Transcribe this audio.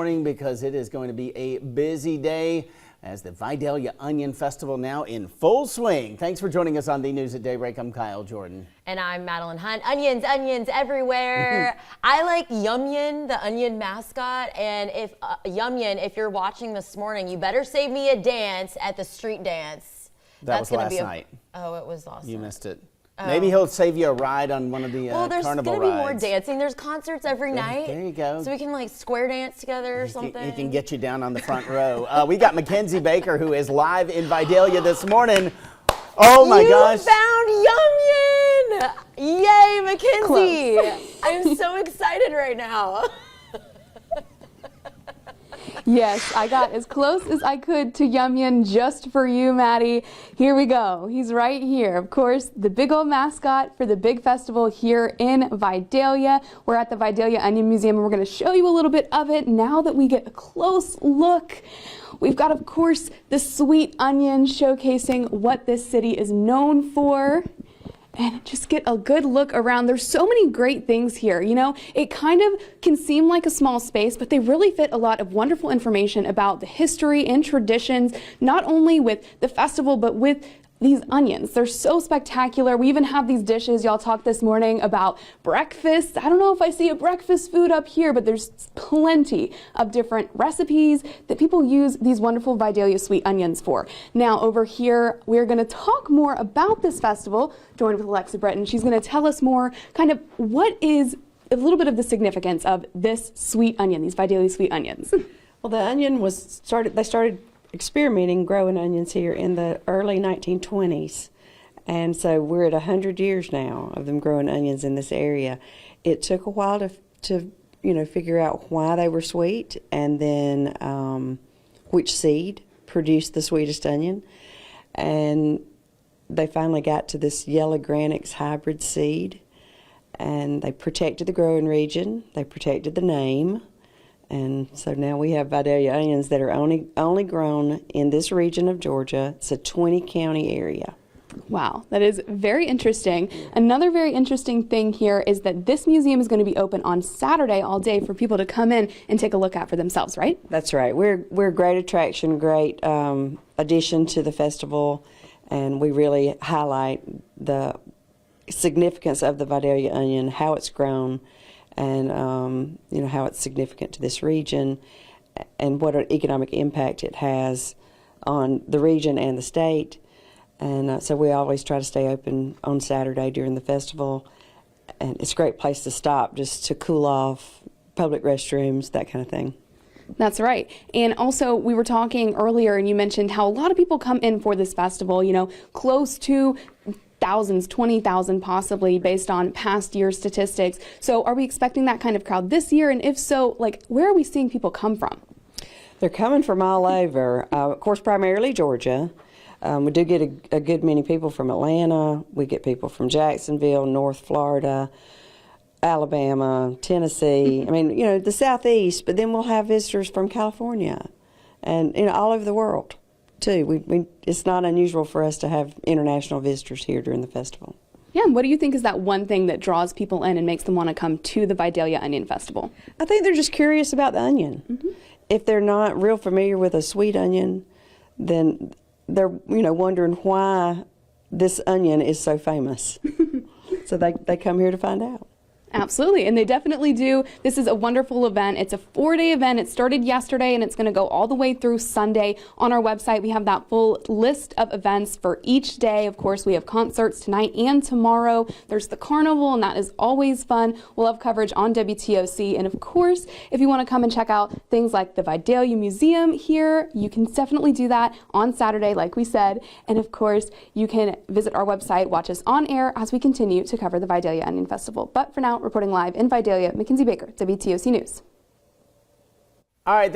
Morning, because it is going to be a busy day as the Vidalia Onion Festival now in full swing. Thanks for joining us on the News at Daybreak. I'm Kyle Jordan. And I'm Madeline Hunt. Onions, onions everywhere. I like Yum, the onion mascot. And if Yum, if you're watching this morning, you better save me a dance at the street dance. That's going to be last night. Oh, it was last night. You missed it. Maybe he'll save you a ride on one of the carnival rides. Well, there's going to be more dancing. There's concerts every night. There you go. So we can like square dance together or something. He can get you down on the front row. We got Mackenzie Baker, who is live in Vidalia this morning. Oh my gosh. You found Yum! Yay, Mackenzie! I'm so excited right now. Yes, I got as close as I could to Yum just for you, Maddie. Here we go. He's right here. Of course, the big old mascot for the big festival here in Vidalia. We're at the Vidalia Onion Museum, and we're going to show you a little bit of it now that we get a close look. We've got, of course, the sweet onion showcasing what this city is known for. And just get a good look around. There's so many great things here. You know, it kind of can seem like a small space, but they really fit a lot of wonderful information about the history and traditions, not only with the festival, but with these onions. They're so spectacular. We even have these dishes. Y'all talked this morning about breakfast. I don't know if I see a breakfast food up here, but there's plenty of different recipes that people use these wonderful Vidalia sweet onions for. Now over here, we're going to talk more about this festival, joined with Alexa Breton. She's going to tell us more kind of what is a little bit of the significance of this sweet onion, these Vidalia sweet onions. Well, the onion they started experimenting growing onions here in the early 1920s, and so we're at 100 years now of them growing onions in this area. It took a while to figure out why they were sweet, and then which seed produced the sweetest onion, and they finally got to this yellow granix hybrid seed, and they protected the growing region, they protected the name. And so now we have Vidalia onions that are only grown in this region of Georgia. It's a 20-county area. Wow, that is very interesting. Another very interesting thing here is that this museum is going to be open on Saturday all day for people to come in and take a look at for themselves, right? That's right. We're a great attraction, great addition to the festival, and we really highlight the significance of the Vidalia onion, how it's grown, and how it's significant to this region, and what an economic impact it has on the region and the state. And so we always try to stay open on Saturday during the festival, and it's a great place to stop just to cool off, public restrooms, that kind of thing. That's right. And also, we were talking earlier, and you mentioned how a lot of people come in for this festival, close to thousands, 20,000 possibly, based on past year statistics. So are we expecting that kind of crowd this year? And if so, where are we seeing people come from? They're coming from all over. Of course, primarily Georgia. We do get a good many people from Atlanta. We get people from Jacksonville, North Florida, Alabama, Tennessee. I mean, the Southeast, but then we'll have visitors from California and, all over the world too. It's not unusual for us to have international visitors here during the festival. Yeah, and what do you think is that one thing that draws people in and makes them want to come to the Vidalia Onion Festival? I think they're just curious about the onion. Mm-hmm. If they're not real familiar with a sweet onion, then they're wondering why this onion is so famous. So they come here to find out. Absolutely, and they definitely do. This is a wonderful event. It's a 4-day event. It started yesterday, and it's going to go all the way through Sunday. On our website, we have that full list of events for each day. Of course, we have concerts tonight and tomorrow. There's the carnival, and that is always fun. We'll have coverage on WTOC, and of course, if you want to come and check out things like the Vidalia Museum here, you can definitely do that on Saturday, like we said. And of course, you can visit our website, watch us on air as we continue to cover the Vidalia Onion Festival. But for now, reporting live in Vidalia, Mackenzie Baker, WTOC News. All right.